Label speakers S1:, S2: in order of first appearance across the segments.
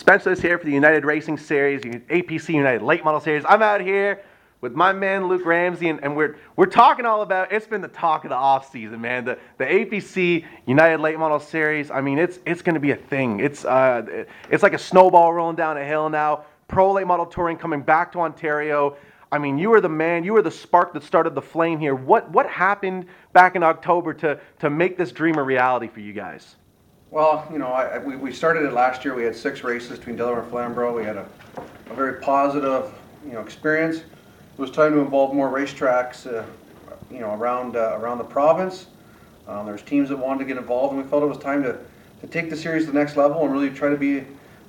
S1: Specialist here for the United Racing Series, APC United Late Model Series. I'm out here with my man Luke Ramsay, and we're talking all about. It's been the talk of the off season, man. The APC United Late Model Series. I mean, it's going to be a thing. It's like a snowball rolling down a hill now. Pro Late Model Touring coming back to Ontario. I mean, you were the man. You were the spark that started the flame here. What happened back in October to make this dream a reality for you guys?
S2: Well, you know, we started it last year. We had 6 races between Delaware and Flamborough. We had a very positive, experience. It was time to involve more racetracks, around the province. There's teams that wanted to get involved, and we felt it was time to take the series to the next level and really try to be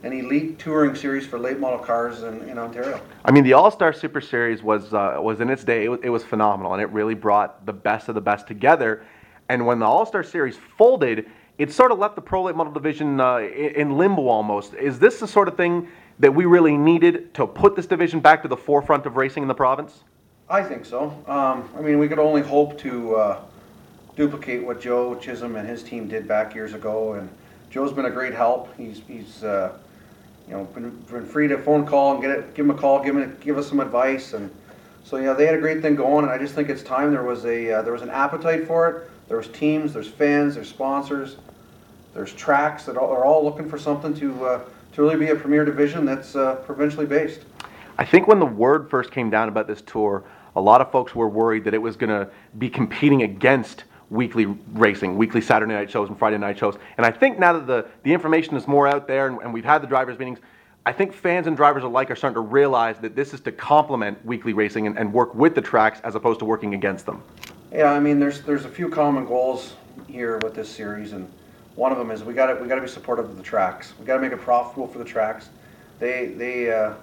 S2: an elite touring series for late model cars in Ontario.
S1: I mean, the All-Star Super Series was in its day. It was phenomenal, and it really brought the best of the best together. And when the All-Star Series folded, it sort of left the Pro Late Model division in limbo almost. Is this the sort of thing that we really needed to put this division back to the forefront of racing in the province?
S2: I think so. I mean, we could only hope to duplicate what Joe Chisholm and his team did back years ago. And Joe's been a great help. He's been free to phone call and give him a call, give us some advice. And so they had a great thing going. And I just think it's time. There was an appetite for it. There's teams, there's fans, there's sponsors, there's tracks that are all looking for something to really be a premier division that's provincially based.
S1: I think when the word first came down about this tour, a lot of folks were worried that it was going to be competing against weekly racing, weekly Saturday night shows and Friday night shows. And I think now that the information is more out there and we've had the drivers' meetings, I think fans and drivers alike are starting to realize that this is to complement weekly racing and work with the tracks as opposed to working against them.
S2: Yeah, I mean, there's a few common goals here with this series, and one of them is we got to be supportive of the tracks. We got to make it profitable for the tracks. The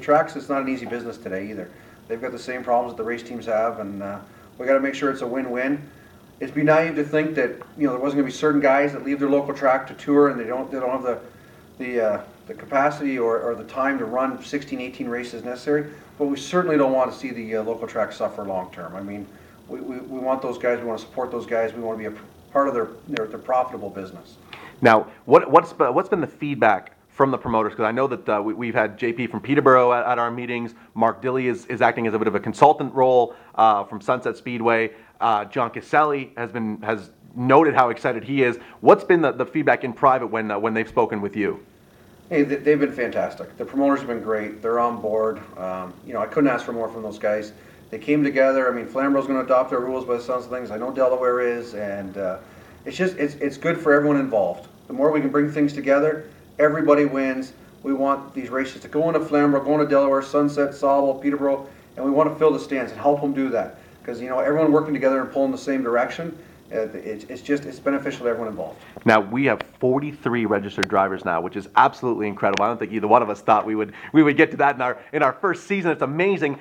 S2: tracks is not an easy business today either. They've got the same problems that the race teams have, and we got to make sure it's a win-win. It'd be naive to think that there wasn't going to be certain guys that leave their local track to tour and they don't have the capacity or the time to run 16, 18 races necessary. But we certainly don't want to see the local track suffer long term. I mean, we want those guys. We want to support those guys. We want to be a part of their profitable business.
S1: Now, what's been the feedback from the promoters? Because I know that we've had JP from Peterborough at our meetings. Mark Dilley is acting as a bit of a consultant role from Sunset Speedway. John Caselli has noted how excited he is. What's been the feedback in private when they've spoken with you?
S2: Hey, they've been fantastic. The promoters have been great. They're on board. I couldn't ask for more from those guys. They came together. I mean, Flamborough's going to adopt their rules by the sounds of things. I know Delaware is, and it's good for everyone involved. The more we can bring things together, everybody wins. We want these races to go into Flamborough, go into Delaware, Sunset, Sauble, Peterborough, and we want to fill the stands and help them do that. Because everyone working together and pulling the same direction, it's beneficial to everyone involved.
S1: Now we have 43 registered drivers now, which is absolutely incredible. I don't think either one of us thought we would get to that in our first season. It's amazing.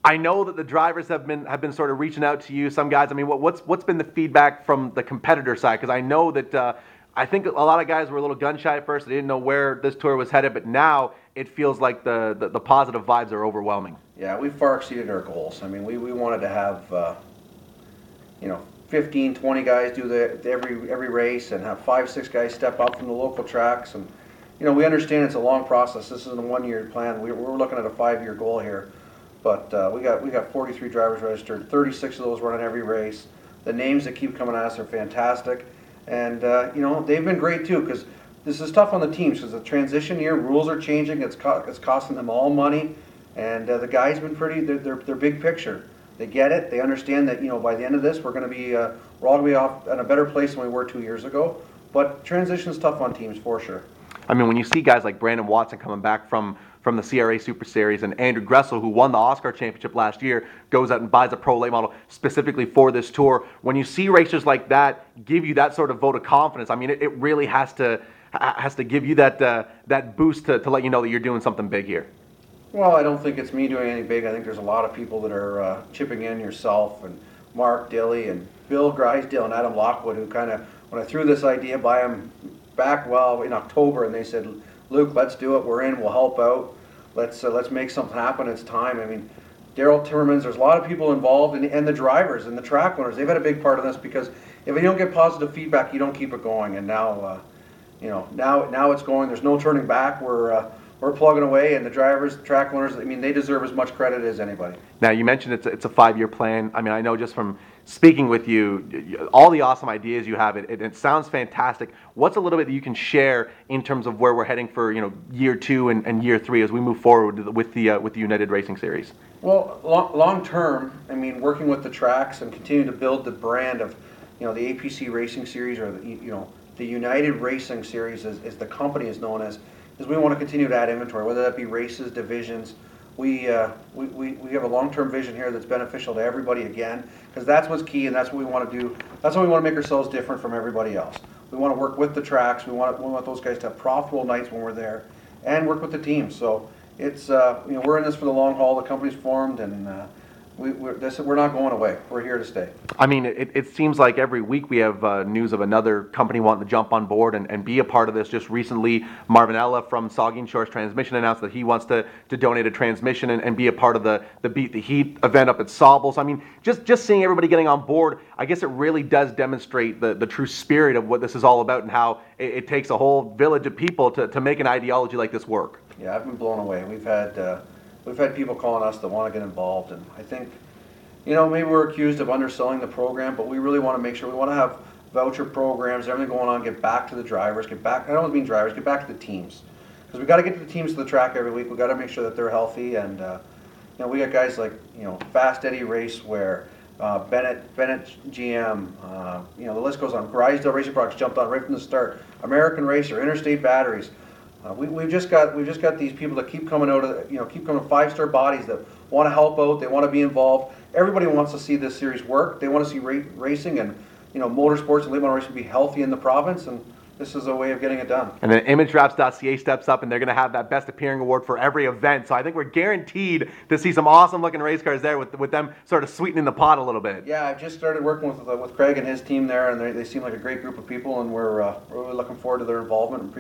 S1: I know that the drivers have been sort of reaching out to you. Some guys. I mean, what's been the feedback from the competitor side? Because I know that I think a lot of guys were a little gun shy at first. They didn't know where this tour was headed, but now it feels like the positive vibes are overwhelming.
S2: Yeah, we far exceeded our goals. I mean, we wanted to have 15, 20 guys do every race and have 5, 6 guys step up from the local tracks. And we understand it's a long process. This isn't a 1-year plan. We're looking at a 5-year goal here. But we got 43 drivers registered. 36 of those run in every race. The names that keep coming at us are fantastic, and they've been great too. Because this is tough on the teams because the transition year, rules are changing. It's costing them all money, and the guys been pretty. They're big picture. They get it. They understand that by the end of this, we're all going to be off in a better place than we were 2 years ago. But transition is tough on teams for sure.
S1: I mean, when you see guys like Brandon Watson coming back from the CRA Super Series and Andrew Gressel, who won the Oscar Championship last year, goes out and buys a Pro Late Model specifically for this tour. When you see racers like that give you that sort of vote of confidence, I mean, it really has to give you that boost to let you know that you're doing something big here.
S2: Well, I don't think it's me doing anything big. I think there's a lot of people that are chipping in, yourself and Mark Dilley and Bill Grisdale and Adam Lockwood, who kind of, when I threw this idea by them back in October, and they said, Luke, let's do it. We're in. We'll help out. Let's make something happen. It's time. I mean, Daryl Timmermans. There's a lot of people involved, and the drivers and the track owners. They've had a big part of this because if you don't get positive feedback, you don't keep it going. And now, now it's going. There's no turning back. We're plugging away, and the drivers, track owners, I mean, they deserve as much credit as anybody.
S1: Now, you mentioned it's a 5-year plan. I mean, I know just from speaking with you, all the awesome ideas you have, it sounds fantastic. What's a little bit that you can share in terms of where we're heading for, year 2 and year 3 as we move forward with the United Racing Series?
S2: Well, long term, I mean, working with the tracks and continuing to build the brand of, the APC Racing Series, or the United Racing Series, as the company is known as we want to continue to add inventory, whether that be races, divisions. We have a long-term vision here that's beneficial to everybody, again, because that's what's key, and that's what we want to do. That's why we want to make ourselves different from everybody else. We want to work with the tracks. We want those guys to have profitable nights when we're there, and work with the team. So it's we're in this for the long haul. The company's formed, and we're not going away. We're here to stay.
S1: I mean, it seems like every week we have news of another company wanting to jump on board and be a part of this. Just recently, Marvinella from Saugeen Shores Transmission announced that he wants to donate a transmission and be a part of the Beat the Heat event up at Saubles. I mean, just seeing everybody getting on board, I guess it really does demonstrate the true spirit of what this is all about, and how it takes a whole village of people to make an ideology like this work.
S2: Yeah, I've been blown away. We've had people calling us that want to get involved, and I think, maybe we're accused of underselling the program, but we really want to make sure, we want to have voucher programs, everything going on, get back to the drivers, I don't mean drivers, get back to the teams. Because we got to get the teams to the track every week. We got to make sure that they're healthy, and we got guys like, Fast Eddie Raceware, Bennett GM, the list goes on. Grisdale Racing Products jumped on right from the start. American Racer, Interstate Batteries. We've just got these people that keep coming out of keep coming, 5-star bodies that want to help out. They want to be involved. Everybody wants to see this series work. They want to see racing and motorsports and late model racing be healthy in the province, and this is a way of getting it done.
S1: And then ImageWraps.ca steps up, and they're going to have that Best Appearing Award for every event. So I think we're guaranteed to see some awesome-looking race cars there with them sort of sweetening the pot a little bit.
S2: Yeah, I've just started working with Craig and his team there, and they seem like a great group of people, and we're really looking forward to their involvement.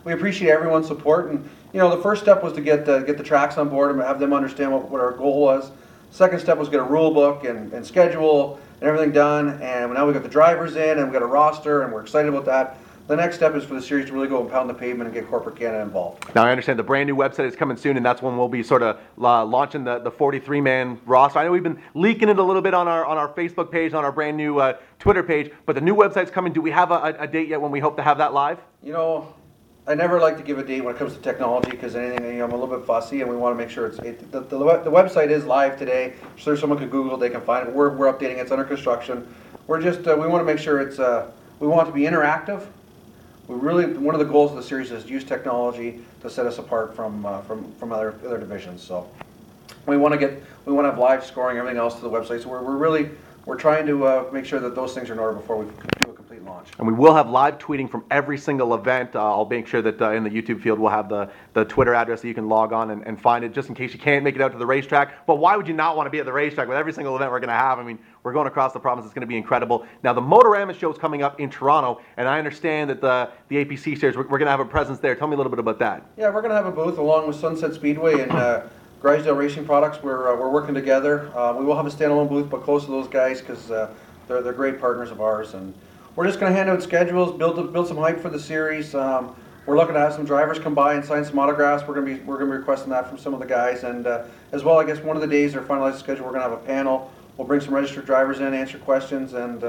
S2: We appreciate everyone's support, and the first step was to get the tracks on board and have them understand what our goal was. Second step was get a rule book and schedule and everything done, and now we got the drivers in and we got a roster, and we're excited about that. The next step is for the series to really go and pound the pavement and get corporate Canada involved.
S1: Now, I understand the brand new website is coming soon, and that's when we'll be sort of launching the 43-man roster. I know we've been leaking it a little bit on our Facebook page, on our brand new Twitter page, but the new website's coming. Do we have a date yet when we hope to have that live?
S2: I never like to give a date when it comes to technology, because anything, I'm a little bit fussy, and we want to make sure the website is live today. So someone can Google it, they can find it. We're updating it. It's under construction. We're just we want to make sure we want it to be interactive. One of the goals of the series is to use technology to set us apart from other divisions. So we want to have live scoring, everything else to the website. So we're trying to make sure that those things are in order before we do a complete launch.
S1: And we will have live tweeting from every single event. I'll make sure that in the YouTube field we'll have the Twitter address that you can log on and find it, just in case you can't make it out to the racetrack. But why would you not want to be at the racetrack with every single event we're going to have? I mean, we're going across the province. It's going to be incredible. Now, the Motorama show is coming up in Toronto, and I understand that the APC series, we're going to have a presence there. Tell me a little bit about that.
S2: Yeah, we're going to have a booth along with Sunset Speedway and Grisdale Racing Products. We're working together. We will have a standalone booth, but close to those guys, because they're great partners of ours. And we're just going to hand out schedules, build some hype for the series. We're looking to have some drivers come by and sign some autographs. We're going to be requesting that from some of the guys, and as well, I guess one of the days, our finalized schedule, we're going to have a panel. We'll bring some registered drivers in, answer questions, and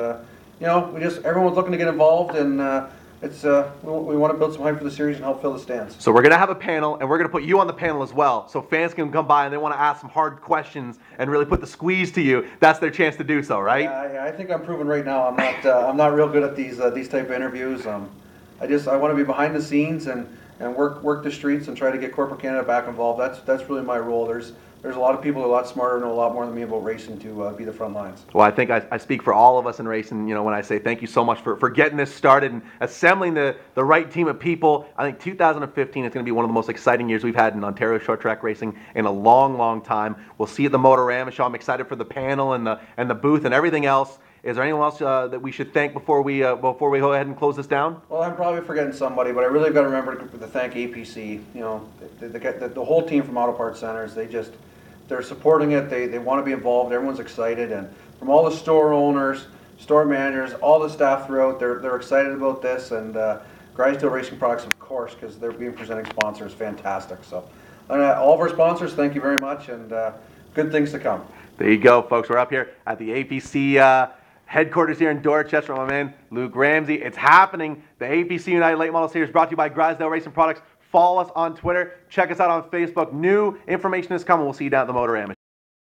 S2: everyone's looking to get involved, and we want to build some hype for the series and help fill the stands.
S1: So we're going to have a panel, and we're going to put you on the panel as well, so fans can come by and they want to ask some hard questions and really put the squeeze to you. That's their chance to do so, right?
S2: Yeah, I think I'm proven right now. I'm not real good at these type of interviews. I want to be behind the scenes and work the streets and try to get corporate Canada back involved. That's really my role. There's a lot of people who are a lot smarter and know a lot more than me about racing to be the front lines.
S1: Well, I think I speak for all of us in racing, when I say thank you so much for getting this started and assembling the right team of people. I think 2015 is going to be one of the most exciting years we've had in Ontario short track racing in a long, long time. We'll see you at the Motorama show. I'm excited for the panel and the booth and everything else. Is there anyone else that we should thank before we go ahead and close this down?
S2: Well, I'm probably forgetting somebody, but I really got to remember to thank APC. The whole team from Auto Parts Centers. They're supporting it. They want to be involved. Everyone's excited, and from all the store owners, store managers, all the staff throughout, they're excited about this, and Grisdale Racing Products, of course, because they're being presenting sponsors. Fantastic. So, all of our sponsors, thank you very much, and good things to come.
S1: There you go, folks. We're up here at the APC headquarters here in Dorchester. My man, Luke Ramsay. It's happening. The APC United Late Model Series brought to you by Grisdale Racing Products. Follow us on Twitter. Check us out on Facebook. New information is coming. We'll see you down at the Motorama.